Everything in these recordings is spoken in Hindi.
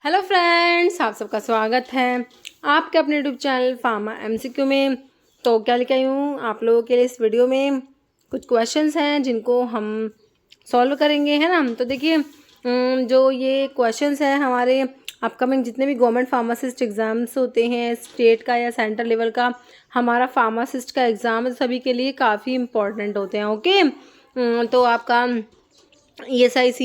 हेलो फ्रेंड्स, आप सबका स्वागत है आपके अपने यूट्यूब चैनल फार्मा एमसीक्यू में। तो क्या लेके आई हूँ आप लोगों के लिए इस वीडियो में कुछ क्वेश्चंस हैं जिनको हम सॉल्व करेंगे, है ना। तो देखिए, जो ये क्वेश्चंस हैं हमारे अपकमिंग जितने भी गवर्नमेंट फार्मासिस्ट एग्ज़ाम्स होते हैं, स्टेट का या सेंट्रल लेवल का हमारा फार्मासिस्ट का एग्ज़ाम सभी के लिए काफ़ी इम्पोर्टेंट होते हैं। ओके, तो आपका ESIC,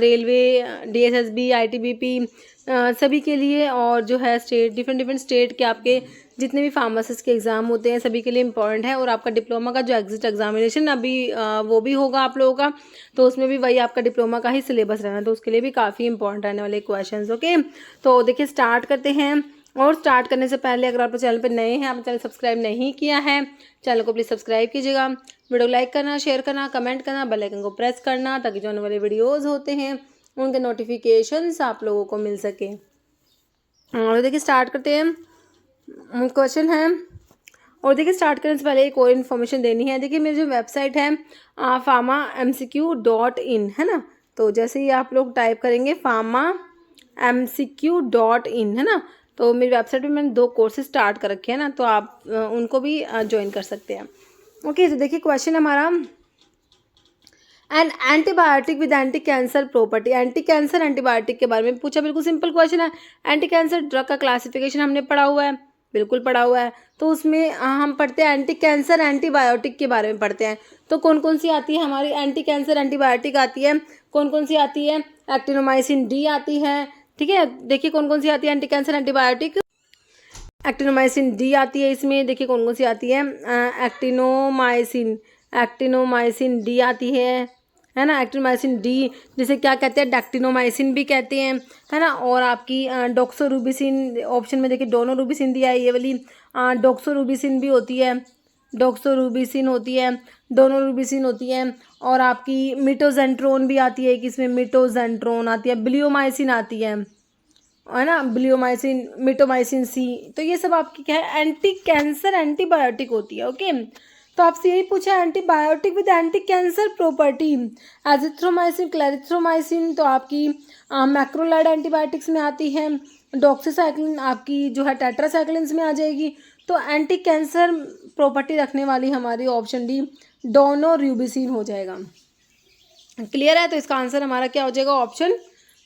रेलवे, DSSB, ITBP सभी के लिए, और जो है स्टेट डिफरेंट स्टेट के आपके जितने भी फार्मासिस्ट के एग्ज़ाम होते हैं सभी के लिए इम्पॉर्टेंट है। और आपका डिप्लोमा का जो एग्जिट एग्जामिनेशन अभी वो भी होगा आप लोगों का, तो उसमें भी वही आपका डिप्लोमा का ही सिलेबस रहना, तो उसके लिए भी काफ़ी इंपॉर्टेंट रहने वाले क्वेश्चंस। ओके, तो देखिए स्टार्ट करते हैं। और स्टार्ट करने से पहले अगर आप चैनल पर नए हैं, आपने चैनल सब्सक्राइब नहीं किया है, चैनल को प्लीज़ सब्सक्राइब कीजिएगा। वीडियो लाइक करना, शेयर करना, कमेंट करना, बेल आइकन को प्रेस करना, ताकि जो आने वाले वीडियोज़ होते हैं उनके नोटिफिकेशंस आप लोगों को मिल सके। और देखिए स्टार्ट करते हैं, क्वेश्चन है। और देखिए स्टार्ट करने से पहले एक और इन्फॉर्मेशन देनी है। देखिए मेरी जो वेबसाइट है pharmamcq.in है ना, तो जैसे ही आप लोग टाइप करेंगे pharmamcq.in है ना, तो मेरी वेबसाइट पे मैंने 2 कोर्सेज स्टार्ट कर रखे हैं ना, तो आप उनको भी ज्वाइन कर सकते हैं। ओके, तो देखिए क्वेश्चन हमारा, and antibiotic with anti cancer property. Anti cancer antibiotic के बारे में पूछा, बिल्कुल सिंपल क्वेश्चन है। एंटी कैंसर ड्रग का क्लासिफिकेशन हमने पढ़ा हुआ है, बिल्कुल पढ़ा हुआ है। तो उसमें हम पढ़ते हैं एंटी कैंसर एंटीबायोटिक के बारे में पढ़ते हैं। तो कौन कौन सी आती है हमारी एंटी कैंसर एंटीबायोटिक आती है, कौन कौन सी आती है, एक्टिनोमाइसिन डी आती है। ठीक है, देखिए कौन कौन सी आती है anti cancer antibiotic. Actinomycin D आती है इसमें, देखिए कौन कौन सी आती है, एक्टिनोमाइसिन डी आती है ना। एक्टिनोमाइसिन डी जिसे क्या कहते हैं, डैक्टिनोमाइसिन भी कहते हैं, है ना। और आपकी डॉक्सोरूबिसिन, ऑप्शन में देखिए डोनोरूबिसिन दिया है, ये वाली डॉक्सोरूबिसिन भी होती है, डॉक्सोरूबिसिन होती है, डोनोरूबिसिन होती है। और आपकी मिटोजेंट्रोन भी आती है, किसमें मिटोजेंट्रोन आती है, ब्लियोमाइसिन आती है ना, ब्लियोमाइसिन, मिटोमाइसिन सी। तो ये सब आपकी क्या है, एंटी कैंसर एंटीबायोटिक होती है। ओके, तो आपसे यही पूछा antibiotic with anti cancer property. Azithromycin, clarithromycin तो आपकी मैक्रोलाइड एंटीबायोटिक्स में आती है। डॉक्सीसाइक्लिन आपकी जो है टेट्रासाइक्लिन्स में आ जाएगी। तो एंटी कैंसर प्रॉपर्टी रखने वाली हमारी ऑप्शन डी डोनोरूबिसिन हो जाएगा। क्लियर है, तो इसका आंसर हमारा क्या हो जाएगा, ऑप्शन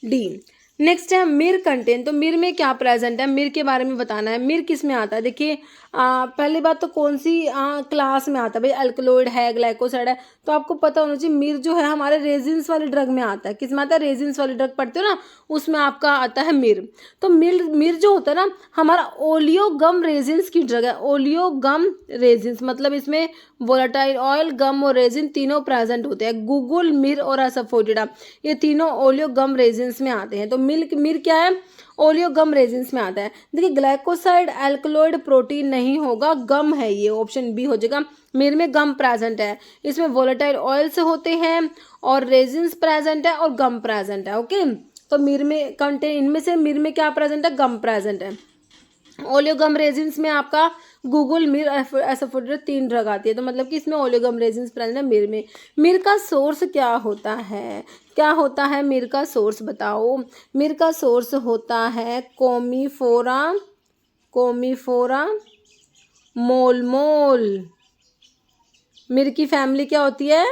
डी। नेक्स्ट है मिर कंटेंट। तो मिर में क्या प्रेजेंट है, मिर के बारे में बताना है। मिर किस में आता है, देखिए पहली बात तो कौन सी क्लास में आता है भाई, अल्कलॉइड है, ग्लाइकोसाइड है, तो आपको पता होना चाहिए। मिर जो है हमारे रेजिन्स वाले ड्रग में आता है, किस में आता है, रेजिन्स वाले ड्रग पढ़ते हो ना, उसमें आपका आता है मिर। तो मिर जो होता है ना हमारा ओलियोगम रेजिन्स की ड्रग है। ओलियोगम रेजिन्स मतलब इसमें वोलेटाइल ऑयल, गम और रेजिन तीनों प्रेजेंट होते हैं। गूगल, मिर और एसफोटिडा ये तीनों ओलियोगम रेजिन्स में आते हैं। तो मिर क्या है, ओलियोगम रेजिन्स में आता है। देखिए ग्लाइकोसाइड एल्कलॉइड प्रोटीन नहीं होगा, गम है, ये ऑप्शन बी हो जाएगा। मिर में गम प्रेजेंट है, इसमें वोलेटाइल ऑयल्स होते हैं और रेजिन्स प्रेजेंट है और गम प्रेजेंट है। ओके, तो मिर में कंटेन, इनमें से मिर में क्या प्रेजेंट है, गम प्रेजेंट है। ओलियोगम रेजिन्स में आपका गूगल, मिर, एसफोटिडा 3 ड्रग आती है। तो मतलब कि इसमें ओलियोगम रेजिन्स प्रेजेंट है मिर में। मिर का सोर्स क्या होता है, क्या होता है मिर का सोर्स बताओ। मिर का सोर्स होता है कोमीफोरा, कोमीफोरा मोलमोल। मिर की फैमिली क्या होती है,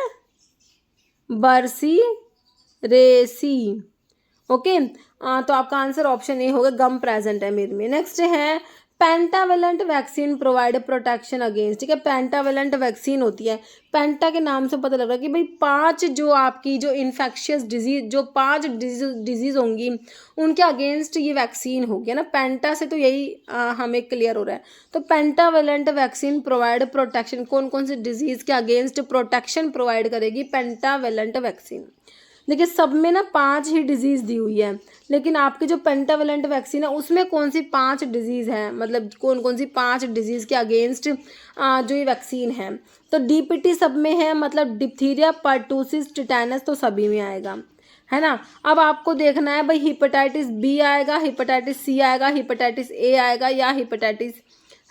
बरसी रेसी। ओके, तो आपका आंसर ऑप्शन ए होगा, गम प्रेजेंट है मिर में। नेक्स्ट है pentavalent vaccine provide protection against. ठीक है, पेंटावेलेंट वैक्सीन होती है, पेंटा के नाम से पता लग रहा है कि भाई 5 जो आपकी जो इन्फेक्शियस डिजीज, जो 5 डिजीज होंगी उनके अगेंस्ट ये वैक्सीन होगी, है ना। पेंटा से तो यही हमें क्लियर हो रहा है। तो पेंटावेलेंट वैक्सीन प्रोवाइड प्रोटेक्शन, कौन कौन से डिजीज के अगेंस्ट प्रोटेक्शन प्रोवाइड करेगी पेंटावेलेंट वैक्सीन। देखिए सब में ना 5 ही डिजीज दी हुई है, लेकिन आपकी जो पेंटावेलेंट वैक्सीन है उसमें कौन सी 5 डिजीज है, मतलब कौन कौन सी 5 डिजीज के अगेंस्ट जो ये वैक्सीन है। तो डीपीटी सब में है, मतलब डिप्थीरिया, पर्टूसिस, टिटेनस तो सभी में आएगा, है ना। अब आपको देखना है भाई हेपेटाइटिस बी आएगा, हेपेटाइटिस सी आएगा, हेपेटाइटिस ए आएगा या हेपेटाइटिस,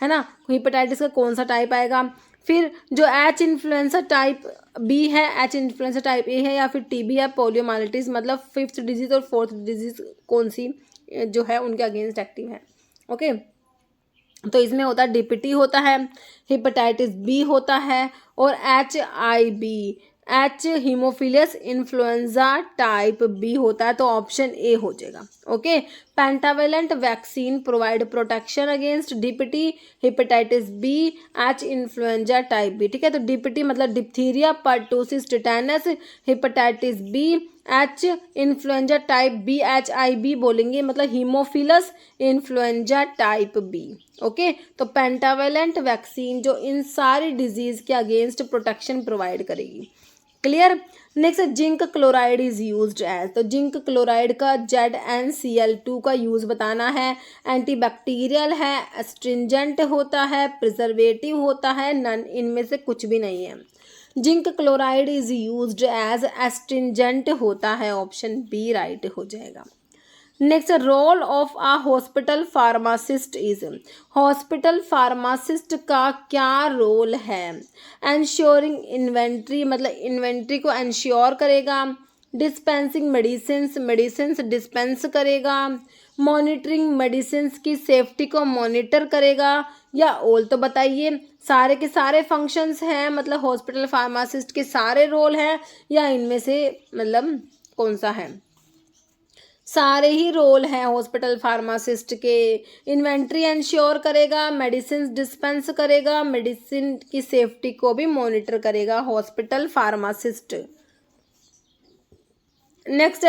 है ना, हेपेटाइटिस का कौन सा टाइप आएगा। फिर जो एच इन्फ्लुएंजा टाइप बी है, एच इन्फ्लुएंजा टाइप ए है, या फिर टीबी है, पोलियोमाइलिटिस, मतलब 5th डिजीज और 4th डिजीज कौन सी जो है उनके अगेंस्ट एक्टिव है। ओके, तो इसमें होता है डीपीटी होता है, हेपेटाइटिस बी होता है और H haemophilus influenza type B होता है, तो ऑप्शन ए हो जाएगा। Okay, pentavalent vaccine provide protection against DPT, hepatitis B, H influenza type B. ठीक है, तो डीपीटी मतलब diphtheria, pertussis, tetanus, hepatitis B, H influenza type B, HIV बोलेंगे मतलब haemophilus influenza type B. Okay, तो पेंटावेलेंट वैक्सीन जो इन सारी डिजीज के अगेंस्ट प्रोटेक्शन प्रोवाइड करेगी। Clear. Next, zinc chloride is used as, तो जिंक क्लोराइड का ZnCl2 का यूज बताना है। एंटीबैक्टीरियल है, एस्ट्रिंजेंट होता है, प्रिजर्वेटिव होता है, नन, इनमें से कुछ भी नहीं है। Zinc chloride is used as astringent होता है, ऑप्शन बी राइट हो जाएगा। Next, role of a hospital pharmacist is, hospital pharmacist का क्या रोल है। एंश्योरिंग इन्वेंट्री मतलब इन्वेंट्री को एंश्योर करेगा, डिस्पेंसिंग मेडिसिन मेडिसिन डिस्पेंस करेगा, मॉनिटरिंग मेडिसिन की सेफ्टी को मॉनिटर करेगा, या ऑल। तो बताइए, सारे के सारे फंक्शंस हैं मतलब हॉस्पिटल फार्मासिस्ट के सारे रोल हैं, या इनमें से मतलब कौन सा है। सारे ही रोल हैं हॉस्पिटल फार्मासिस्ट के। इन्वेंट्री इंश्योर करेगा, मेडिसिन डिस्पेंस करेगा, मेडिसिन की सेफ्टी को भी मॉनिटर करेगा hospital pharmacist. Next,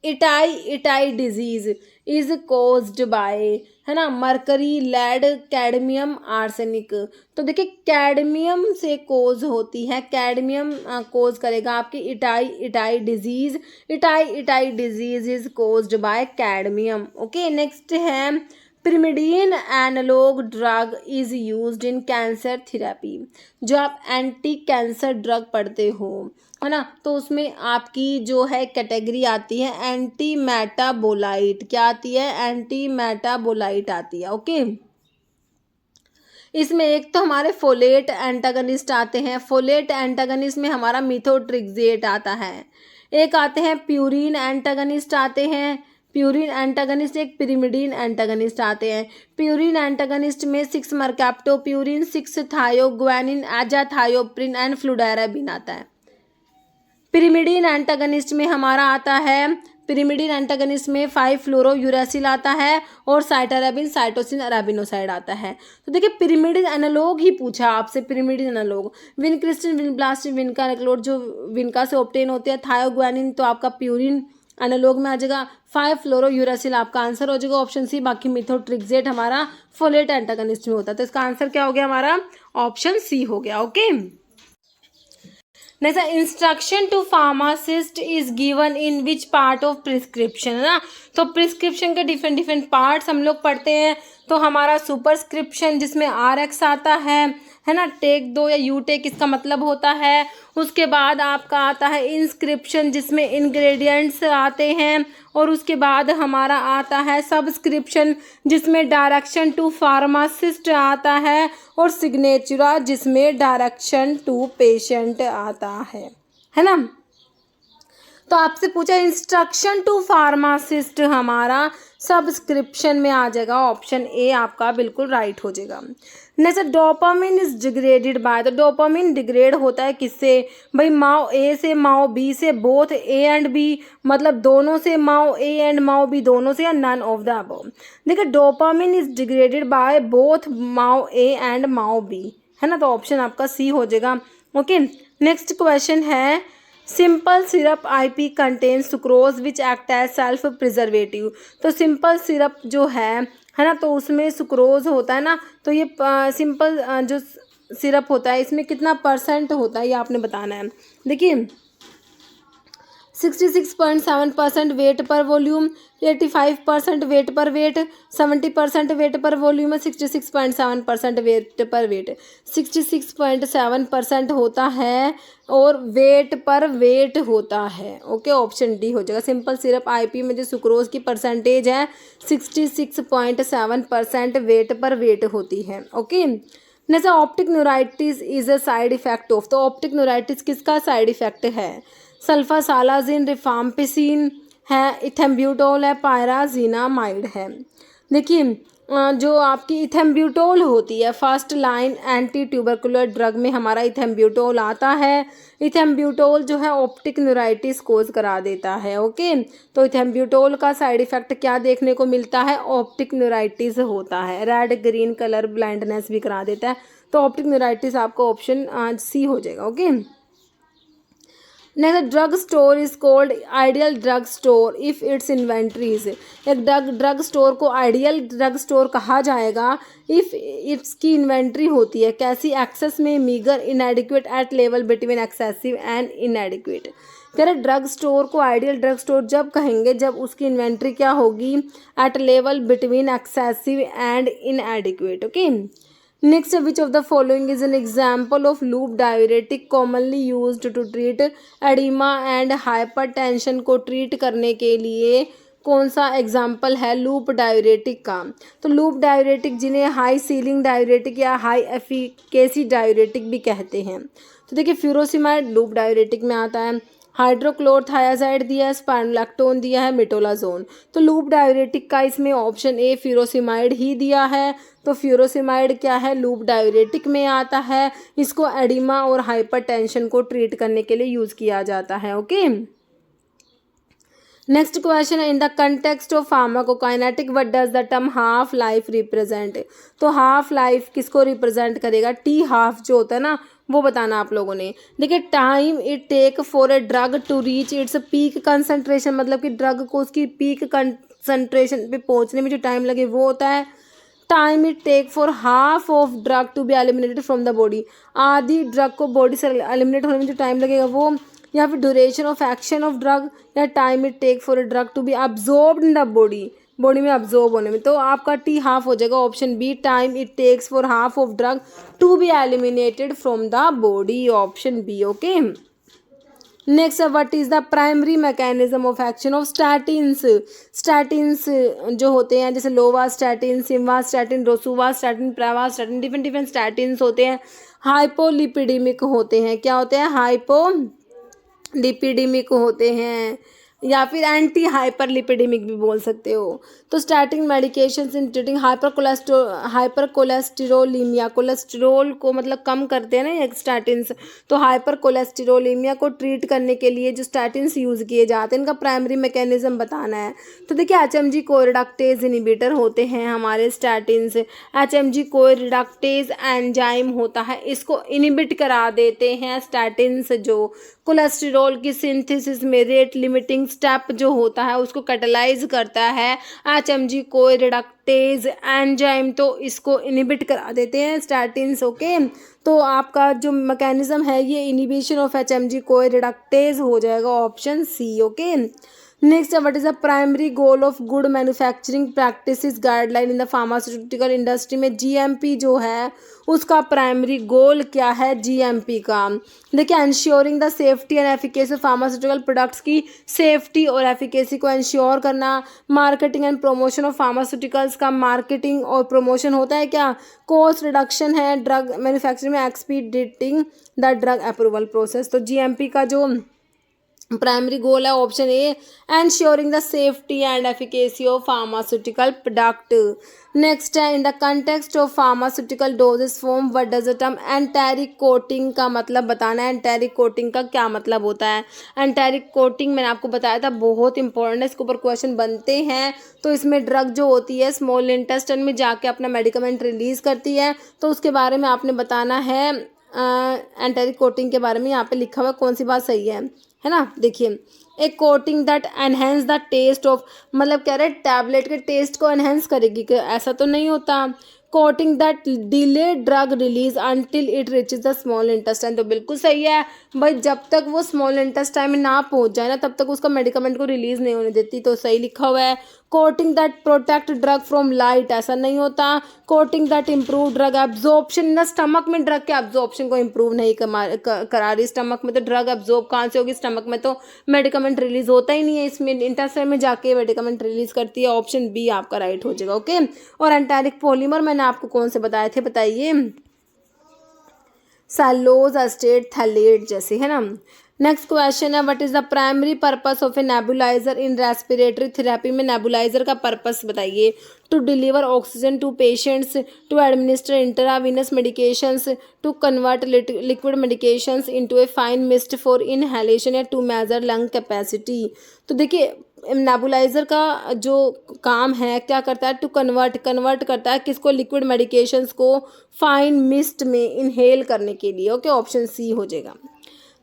itai disease is caused bye, है ना, मरकरी, लेड, कैडमियम, आर्सेनिक। तो देखिए कैडमियम से कोज होती है, कैडमियम कोज करेगा आपकी itai disease. Itai disease is caused by cadmium. Okay, next है pyrimidine analogue drug is used in cancer therapy. जो आप एंटी कैंसर ड्रग पढ़ते हो, है ना, तो उसमें आपकी जो है कैटेगरी आती है एंटी मेटाबोलाइट। क्या आती है? एंटी मेटाबोलाइट आती है। ओके, इसमें एक तो हमारे फोलेट एंटागनिस्ट आते हैं, फोलेट एंटागनिस्ट में हमारा मिथोट्रिक्सेट आता है। एक आते हैं प्यूरिन एंटागनिस्ट आते हैं, प्यूरिन एंटागनिस्ट, एक पिरिमिडीन एंटागनिस्ट आते हैं। प्यूरिन एंटागनिस्ट में 6 मर्कैप्टोप्यूरिन, 6 थायोग्वानिन, एजाथायोप्रिन एंड फ्लूडाराबिन आता है। पिरिमिडीन एंटागनिस्ट में हमारा आता है, पिरिमिडीन एंटागनिस्ट में 5 फ्लोरोयूरेसिल आता है और साइटाराबिन, साइटोसिन, अराबिनोसाइड आता है। तो देखिए पिरिमिडीन एनालॉग ही पूछा आपसे, पिरिमिडीन एनालॉग विनक्रिस्टिन, विनब्लास्टिन, विनका नेक्लोड जो विनका से ऑब्टेन होते हैं। थायोग्वानिन तो आपका प्यूरिन एनालॉग में आ जाएगा। 5 फ्लोरोयूरेसिल आपका आंसर हो जाएगा ऑप्शन सी। बाकी मिथोट्रिक्सेट हमारा फोलेट एंटागनिस्ट में होता है, तो इसका आंसर क्या हो गया हमारा? ऑप्शन सी हो गया। Okay, next, instruction to pharmacist is given in which part of prescription, है ना। तो प्रिस्क्रिप्शन के डिफरेंट पार्ट्स हम लोग पढ़ते हैं। तो हमारा सुपरस्क्रिप्शन जिसमें RX आता है ना, टेक 2 या यू टेक इसका मतलब होता है। उसके बाद आपका आता है इंस्क्रिप्शन जिसमें इंग्रेडिएंट्स आते हैं, और उसके बाद हमारा आता है सबस्क्रिप्शन जिसमें डायरेक्शन टू फार्मासिस्ट आता है, और सिग्नेचुरा जिसमें डायरेक्शन टू पेशेंट आता है ना। तो आपसे पूछा इंस्ट्रक्शन टू फार्मासिस्ट हमारा सब्सक्रिप्शन में आ जाएगा, ऑप्शन ए आपका बिल्कुल राइट हो जाएगा। Next, dopamine is degraded bye, तो डोपामिन डिग्रेड होता है किससे भाई? माओ ए से, माओ बी से, बोथ ए एंड बी मतलब दोनों से, माओ ए एंड माओ बी दोनों से, या नन ऑफ द अबव। देखिए dopamine is degraded by both MAO A and MAO B, है ना, तो ऑप्शन आपका सी हो जाएगा। ओके, नेक्स्ट क्वेश्चन है simple syrup IP contain sucrose which act as self preservative. तो सिंपल सिरप जो है ना, तो उसमें सुक्रोज होता है ना, तो ये सिंपल जो सिरप होता है इसमें कितना % होता है ये आपने बताना है। देखिए 66.7% वेट पर वॉल्यूम, 85% वेट पर वेट, 70% वेट पर वॉल्यूम है, 66.7% वेट पर वेट, 66.7% होता है और वेट पर वेट होता है। ओके, ऑप्शन डी हो जाएगा। सिंपल सिरप IP में जो सुक्रोज की परसेंटेज है 66.7% वेट पर वेट होती है। ओके, जैसे optic neuritis is a side effect of, तो ऑप्टिक न्यूराइटिस किसका साइड इफेक्ट है? सल्फासालाजिन, रिफाम्पिसिन, है, इथेम्ब्यूटोल है, पायराजीनामाइड है। देखिए जो आपकी इथेम्ब्यूटोल होती है, first line anti tubercular drug में हमारा इथेम्ब्यूटोल आता है। इथेम्ब्यूटोल जो है ऑप्टिक न्यूराइटिस कोज करा देता है। ओके, तो इथेम्ब्यूटोल का साइड इफेक्ट क्या देखने को मिलता है? ऑप्टिक न्यूराइटिस होता है। रेड ग्रीन कलर ब्लाइंडनेस भी करा देता है। तो ऑप्टिक न्यूराइटिस आपका ऑप्शन सी हो जाएगा। Okay, next, drug store is called ideal drug store if it's inventories. एक ड्रग स्टोर को आइडियल ड्रग स्टोर कहा जाएगा इफ इसकी इन्वेंट्री होती है कैसी? एक्सेस में, meagre, inadequate, at level between excessive and inadequate. कह रहे ड्रग स्टोर को आइडियल ड्रग स्टोर जब कहेंगे जब उसकी इन्वेंट्री क्या होगी? At level between excessive and inadequate. Okay, next, which of the following is an example of loop diuretic commonly used to treat oedema and hypertension? को ट्रीट करने के लिए कौन सा एग्जाम्पल है लूप डायरेटिक का? तो लूप डायरेटिक जिन्हें हाई सीलिंग डायरेटिक या हाई एफिकेसी डायरेटिक भी कहते हैं। तो देखिए फ्यूरोसिमाइड लूप डायरेटिक में आता है, हाइड्रोक्लोरथायाजाइड दिया है, स्पाइनोलैक्टोन दिया है, मेटोलाजोन। तो लूप डायरेटिक का इसमें ऑप्शन ए फ्यूरोसिमाइड ही दिया है। तो फ्यूरोसिमाइड क्या है? लूप डायरेटिक में आता है। इसको एडिमा और हाइपरटेंशन को ट्रीट करने के लिए यूज किया जाता है। ओके, नेक्स्ट क्वेश्चन है, in the context of pharmacokinetic what does the term half life represent? तो हाफ लाइफ किसको रिप्रेजेंट करेगा? टी हाफ जो होता है ना वो बताना आप लोगों ने। देखिए time it take for a drug to reach its peak concentration, मतलब कि ड्रग को उसकी पीक कंसंट्रेशन पे पहुंचने में जो टाइम लगे वो होता है time it take for half of drug to be eliminated from the body. आधी ड्रग को बॉडी से एलिमिनेट होने में जो टाइम लगेगा वो, या फिर duration of action of drug, या time it take for a drug to be absorbed in the body में अब्जॉर्ब होने में। तो आपका टी हाफ हो जाएगा option B, time it takes for half of drug to be eliminated from the body, option B. Okay, next, what is the primary mechanism of action of statins? Statins जो होते हैं जैसे lovastatin, simvastatin, rosuvastatin, pravastatin, different different statins होते हैं, हाइपोलिपिडेमिक होते हैं। क्या होते हैं? हाइपोलिपिडेमिक होते हैं, या फिर एंटी हाइपरलिपिडेमिक भी बोल सकते हो। तो starting medications in treating hypercholesterolemia, cholesterol को मतलब कम करते हैं ना ये स्टैटिन्स। तो हाइपरकोलेस्टेरोलीमिया को ट्रीट करने के लिए जो स्टैटिन्स यूज़ किए जाते हैं इनका प्राइमरी मैकेनिज्म बताना है। तो देखिए एचएमजी कोरिडक्टेज इनिबिटर होते हैं हमारे स्टैटिन्स। एचएमजी कोरिडक्टेज एंजाइम होता है, इसको इनिबिट करा देते हैं स्टैटिन्स। जो कोलेस्ट्रॉल की सिंथेसिस में रेट लिमिटिंग स्टेप जो होता है उसको कैटालाइज करता है एचएमजी कोरिडक्टेज एंजाइम, तो इसको इनिबिट करा देते हैं स्टैटिन्स। ओके, तो आपका जो मैकेनिज्म है ये इनिबिशन ऑफ एचएमजी कोरिडक्टेज हो जाएगा, option C. Okay, next, what is the primary goal of good manufacturing practices guideline in the pharmaceutical industry में? जीएमपी जो है उसका प्राइमरी गोल क्या है जीएमपी का? देखिए ensuring the safety and efficacy of pharmaceutical products की सेफ्टी और एफिकेसी को एंश्योर करना। Marketing and promotion of pharmaceuticals का मार्केटिंग और प्रमोशन होता है क्या? कॉस्ट रिडक्शन है ड्रग मैन्युफैक्चरिंग में, expediting the drug approval process. तो जीएमपी का जो प्राइमरी गोल है option A, ensuring the safety and efficacy of pharmaceutical product. Next है, in the context of pharmaceutical dosages form what does the term enteric coating का मतलब बताना है। एंटेरिक कोटिंग का क्या मतलब होता है? एंटेरिक कोटिंग मैंने आपको बताया था बहुत इंपॉर्टेंट है, इसके ऊपर क्वेश्चन बनते हैं। तो इसमें ड्रग जो होती है स्मॉल इंटेस्टाइन में जाके अपना मेडिकमेंट रिलीज करती है, तो उसके बारे में आपने बताना है। एंटेरिक कोटिंग के बारे में यहाँ पे लिखा हुआ कौन सी बात सही है ना? देखिए एक coating that enhance the taste of, मतलब कह रहे टैबलेट के टेस्ट को एनहेंस करेगी, कि ऐसा तो नहीं होता। Coating that delay drug release until it reaches the small intestine, तो बिल्कुल सही है भाई, जब तक वो स्मॉल इंटेस्टाइन में ना पहुंच जाए ना तब तक उसका मेडिकमेंट को रिलीज नहीं होने देती, तो सही लिखा हुआ है। Coating that protect drug from light, ऐसा नहीं होता। Coating that improve drug absorption in the stomach में ड्रग के एब्जॉर्प्शन को इम्प्रूव नहीं करा रही। स्टमक में तो ड्रग एब्जॉर्ब कहाँ से होगी? स्टमक में तो मेडिकमेंट रिलीज होता ही नहीं है, इसमें इंटेस्टाइन में जाके मेडिकमेंट रिलीज करती है, ऑप्शन बी आपका राइट हो जाएगा। ओके, और एंटेरिक पॉलीमर मैंने आपको कौन से बताए थे बताइए? सेलुलोज एस्टेट थैलेट जैसे, है ना। नेक्स्ट क्वेश्चन है what is the primary purpose of a nebuliser in respiratory therapy में नेबुलाइजर का पर्पस बताइए। To deliver oxygen to patients, to administer intravenous medications, to convert liquid medications into a fine mist for inhalation, या टू मेजर लंग कैपेसिटी। तो देखिए नेबुलाइजर का जो काम है क्या करता है, टू कन्वर्ट करता है किसको, लिक्विड मेडिकेशंस को फाइन मिस्ट में इनहेल करने के लिए। ओके, ऑप्शन सी हो जाएगा।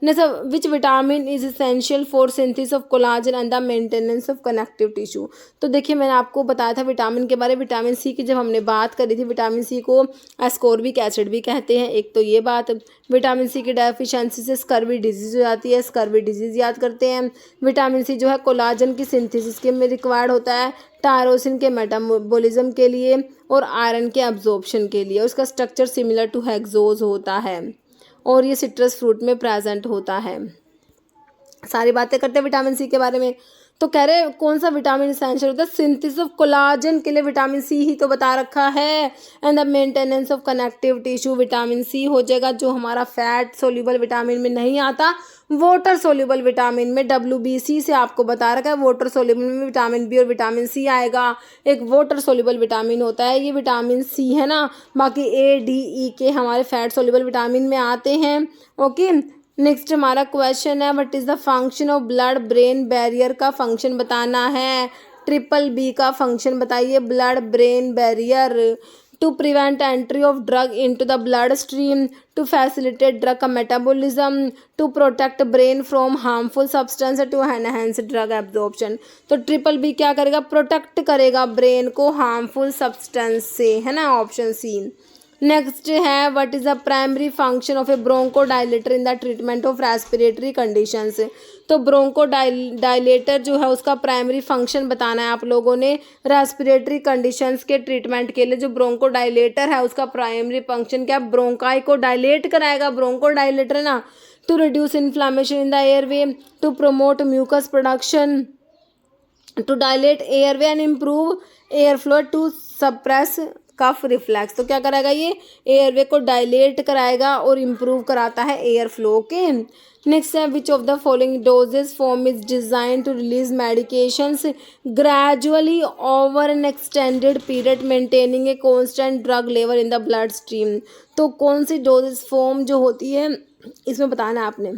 Next, which vitamin is essential for synthesis of collagen and the maintenance of connective tissue. तो देखिए मैंने आपको बताया था विटामिन के बारे में, विटामिन सी की जब हमने बात करी थी, विटामिन सी को एस्कॉर्बिक एसिड भी कहते हैं। एक तो ये बात, विटामिन सी की डेफिशिएंसी से स्कर्वी डिजीज हो जाती है, स्कर्वी डिजीज याद करते हैं। विटामिन सी जो है कोलाजन की सिंथेसिस के में रिक्वायर्ड होता है, टायरोसिन के मेटाबॉलिज्म के लिए और आयरन के एब्जॉर्प्शन के लिए। उसका स्ट्रक्चर सिमिलर टू हेक्सोज होता है और ये सिट्रस फ्रूट में प्रेजेंट होता है। सारी बातें करते हैं विटामिन सी के बारे में। तो कह रहे कौन सा विटामिन इसेंशियल होता है, सिंथेसिस ऑफ कोलाजन के लिए विटामिन सी ही तो बता रखा है। And the maintenance of connective tissue vitamin C हो जाएगा, जो हमारा फैट सोल्यूबल विटामिन में नहीं आता, वाटर सोल्यूबल विटामिन में WBC से आपको बता रखा है। वाटर सोल्यूबल में विटामिन बी और विटामिन सी आएगा। एक वाटर सोल्यूबल विटामिन होता है ये विटामिन सी है ना, बाकी A, D, E के हमारे फैट सोल्यूबल विटामिन में आते हैं। ओके, नेक्स्ट हमारा क्वेश्चन है what is the function of blood brain barrier का फंक्शन बताना है। BBB का फंक्शन बताइए, blood brain barrier. To prevent entry of drug into the blood stream, to facilitate drug का metabolism, to protect brain from harmful substance, to enhance drug absorption. तो BBB क्या करेगा, प्रोटेक्ट करेगा ब्रेन को हार्मफुल सब्सटेंस से, है ना, ऑप्शन सी। नेक्स्ट है what is the primary function of A bronchodilator in the treatment of respiratory conditions. तो ब्रोंकोडाइलेटर जो है उसका प्राइमरी फंक्शन बताना है आप लोगों ने। रेस्पिरेटरी कंडीशंस के ट्रीटमेंट के लिए जो ब्रोंकोडाइलेटर है उसका प्राइमरी फंक्शन क्या, ब्रोंकाई को डायलेट कराएगा, ब्रोंकोडाइलेटर ना। To reduce inflammation in the airway, to promote mucus production, to dilate airway and improve air flow, to suppress cough reflex. तो क्या कराएगा ये, एयरवे को डायलेट कराएगा और इम्प्रूव कराता है एयर फ्लो के। नेक्स्ट है which of the following dosage form is design to release medications gradually over an extended period maintaining a constant drug level in the blood stream. तो कौन सी डोजेस फॉर्म जो होती है इसमें बताना है आपने।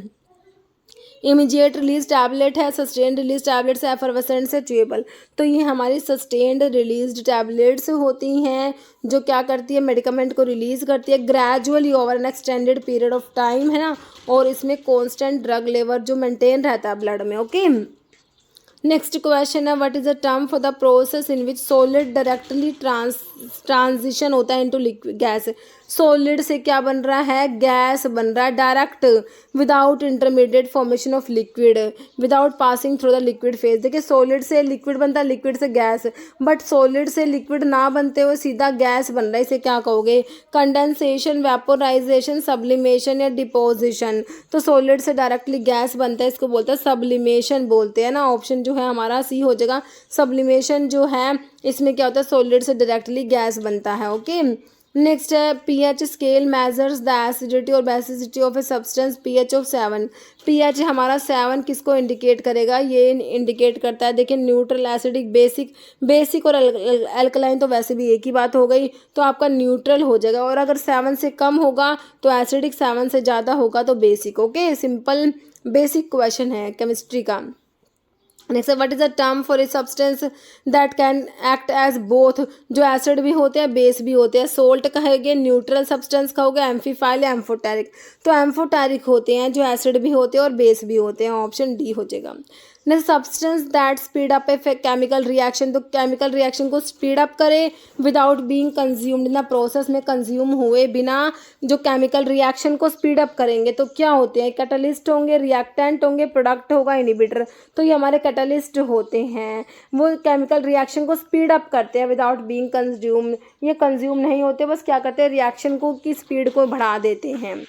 इमीडिएट रिलीज टैबलेट है, सस्टेन्ड रिलीज टैबलेट्स है, एफरवेसेंट से च्यूएबल। तो ये हमारी सस्टेन्ड रिलीज टैबलेट्स होती हैं जो क्या करती है, मेडिकमेंट को रिलीज करती है gradually over an extended period of time, है ना, और इसमें कांस्टेंट ड्रग लेवल जो मेंटेन रहता है ब्लड में। ओके, नेक्स्ट क्वेश्चन है what is the term for the process in which solid directly transition होता है इनटू लिक्विड गैस। सॉलिड से क्या बन रहा है, गैस बन रहा है direct, without intermediate formation of liquid, without passing through the liquid phase. देखिए सॉलिड से लिक्विड बनता है, लिक्विड से गैस, बट सॉलिड से लिक्विड ना बनते हुए सीधा गैस बन रहा है, इसे क्या कहोगे, कंडेंसेशन, वेपोराइजेशन, सब्लिमेशन या डिपोजिशन। तो सॉलिड से डायरेक्टली गैस बनता है, इसको बोलते हैं सब्लिमेशन बोलते हैं ना। ऑप्शन जो है हमारा सी हो जाएगा। सब्लिमेशन जो है इसमें क्या होता है, सॉलिड से डायरेक्टली गैस बनता है। ओके, नेक्स्ट है pH scale measures the acidity और basicity of a substance, pH of 7। pH हमारा 7 किसको इंडिकेट करेगा, ये इंडिकेट करता है, देखिए न्यूट्रल, एसिडिक, बेसिक और अल्कलाइन तो वैसे भी एक ही बात हो गई, तो आपका न्यूट्रल हो जाएगा। और अगर 7 से कम होगा तो एसिडिक, 7 से ज़्यादा होगा तो basic. Okay, simple basic question है केमिस्ट्री का। Next what is the term for a substance that can act as both, जो एसिड भी होते हैं बेस भी होते हैं। सोल्ट कहोगे, न्यूट्रल सब्सटेंस कहोगे, एम्फीफाइल या एम्फोटेरिक। तो एम्फोटेरिक होते हैं जो एसिड भी होते हैं और बेस भी होते हैं, ऑप्शन डी हो जाएगा। Next substance that speed up a chemical reaction, तो केमिकल रिएक्शन को स्पीड अप करे विदाउट बीइंग कंज्यूम्ड, ना प्रोसेस में कंज्यूम हुए बिना जो केमिकल रिएक्शन को स्पीड अप करेंगे तो क्या होते हैं, कैटलिस्ट होंगे, रिएक्टेंट होंगे, प्रोडक्ट होगा, इनिबिटर। तो ये हमारे कैटलिस्ट होते हैं, वो केमिकल रिएक्शन को स्पीड अप करते हैं विदाउट बीइंग कंज्यूम्ड। ये कंज्यूम नहीं होते, बस क्या करते हैं, रिएक्शन को की स्पीड को बढ़ा देते हैं।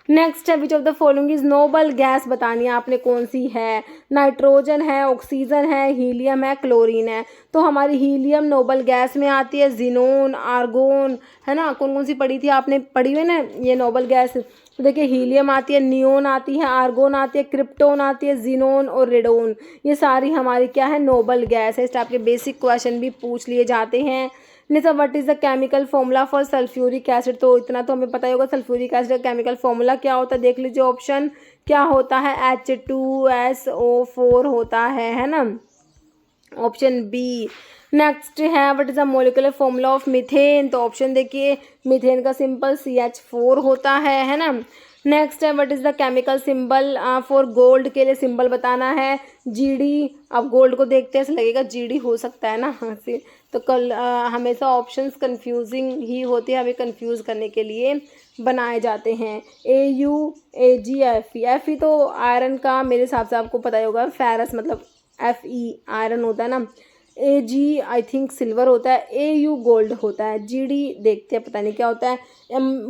नेक्स्ट है which of the following is noble gas, बतानी है आपने कौन सी है। नाइट्रोजन है, ऑक्सीजन है, हीलियम है, क्लोरीन है। तो हमारी हीलियम नोबल गैस में आती है, जिनोन, आर्गोन, है ना। कौन कौन सी पढ़ी थी आपने, पढ़ी हुई ना ये नोबल गैस। तो देखिए हीलियम आती है, नियोन आती है, आर्गोन आती है, क्रिप्टोन आती है, जीनोन और रेडोन, ये सारी हमारी क्या है, नोबल गैस है। इस टाइप के बेसिक क्वेश्चन भी पूछ लिए जाते हैं। Next, what is the chemical formula for sulphuric acid, तो इतना तो हमें पता ही होगा सल्फ्यूरिक एसिड का केमिकल फॉर्मूला क्या होता है, देख लीजिए ऑप्शन क्या होता है, H2SO4 होता है ना, ऑप्शन बी। नेक्स्ट है what is the molecular formula of methane, तो ऑप्शन देखिए मीथेन का सिंपल CH4 होता है ना। नेक्स्ट है what is the chemical symbol for gold, के लिए सिंबल बताना है GD। अब गोल्ड को देखते हैं ऐसा लगेगा GD हो सकता है ना, हाँ से तो कल हमेशा ऑप्शंस कंफ्यूजिंग ही होते हैं, हमें कंफ्यूज करने के लिए बनाए जाते हैं। AU AG FE तो आयरन का मेरे हिसाब से आपको पता ही होगा, फेरस मतलब FE आयरन होता है ना, AG आई थिंक सिल्वर होता है, AU गोल्ड होता है, GD देखते हैं पता नहीं क्या होता है।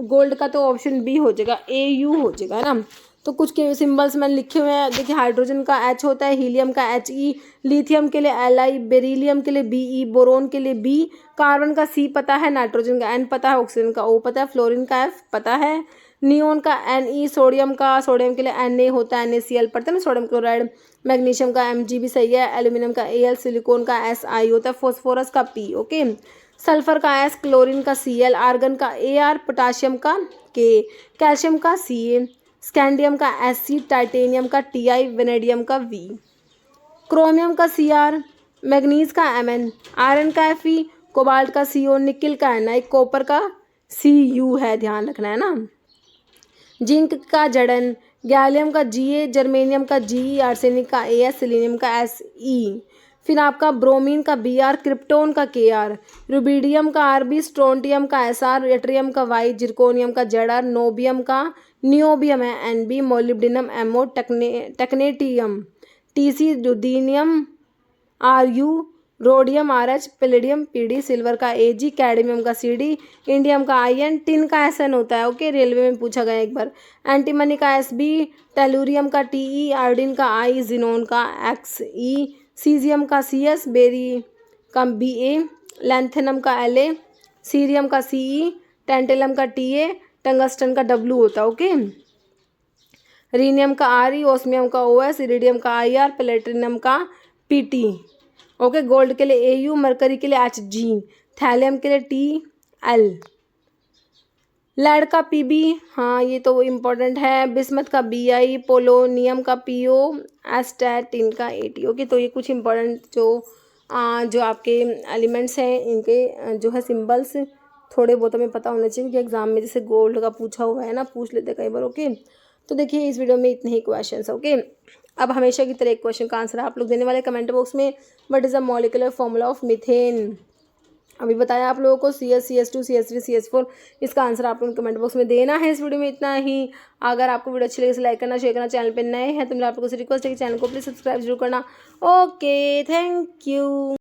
गोल्ड का तो ऑप्शन बी हो जाएगा, AU हो जाएगा है ना। तो कुछ के सिंबल्स मैंने लिखे हुए हैं, देखिए हाइड्रोजन का H होता है, हीलियम का HE, लिथियम के लिए Li, बेरिलियम के लिए Be, बोरोन के लिए B, कार्बन का C पता है, नाइट्रोजन का N पता है, ऑक्सीजन का O पता है, फ्लोरीन का F पता है, नियोन का Ne, सोडियम के लिए Na होता है, NaCl पढ़ते हैं ना, सोडियम क्लोराइड। मैग्नीशियम का Mg भी सही है, एल्यूमिनियम का Al, सिलिकॉन का Si होता है, फॉस्फोरस का P, ओके। सल्फर का S, क्लोरीन का Cl, आर्गन का Ar, पोटाशियम का K, कैल्शियम का Ca, स्कैंडियम का Sc, टाइटेनियम का Ti, वेनेडियम का V, क्रोमियम का Cr, मैग्नीज का Mn, आयरन का Fe, कोबाल्ट का Co, निकिल का Ni, कॉपर का Cu है, ध्यान रखना है ना। जिंक का जड़न, गैलियम का Ga, जर्मेनियम का Ge, आर्सेनिक का As, सिलीनियम का Se, फिर आपका ब्रोमीन का Br, क्रिप्टोन का Kr, रुबिडियम का Rb, स्ट्रोंटियम का Sr, यट्रियम का Y, जिरकोनियम का Zr, नोबियम का नियोबियम है Nb, molybdenum Mo, technetium Tc, रुदीनियम Ru, rhodium RH, palladium PD, silver का Ag, कैडमियम का Cd, इंडियम का In, टिन का Sn होता है, ओके, रेलवे में पूछा गया एक बार। एंटीमनी का Sb, टेलुरियम का Te, आयोडीन का I, जिनोन का Xe, सीजियम का Cs, बेरी का Ba, लैंथेनम का La, सीरियम का Ce, टेंटेलम का Ta, टंगस्टन का W होता है, ओके। रीनियम का Re, ओस्मियम का Os, इरिडियम का Ir, प्लेटिनम का Pt, ओके। गोल्ड के लिए AU, मरकरी के लिए Hg, थैलियम के लिए Tl, लेड का Pb, हाँ ये तो इम्पोर्टेंट है, बिस्मथ का Bi, पोलोनियम का Po, एस्टैटिन का At, ओके। तो ये कुछ इम्पोर्टेंट जो आपके एलिमेंट्स हैं इनके जो है सिंबल्स थोड़े बहुत हमें पता होना चाहिए, क्योंकि एग्जाम में जैसे गोल्ड का पूछा हुआ है ना, पूछ लेते कई बार, ओके। तो देखिए इस वीडियो में इतने ही क्वेश्चंस, ओके। अब हमेशा की तरह एक क्वेश्चन का आंसर आप लोग देने वाले कमेंट बॉक्स में, what is the molecular formula of methane. अभी बताया आप लोगों को CS, CS2, CS3, CS4, इसका आंसर आप लोगों को कमेंट बॉक्स में देना है। इस वीडियो में इतना ही। अगर आपको वीडियो अच्छी लगे तो लाइक करना, शेयर करना, चैनल पे नए हैं तो मेरा आप लोगों से रिक्वेस्ट है कि चैनल को प्लीज़ सब्सक्राइब जरूर करना। Okay, thank you.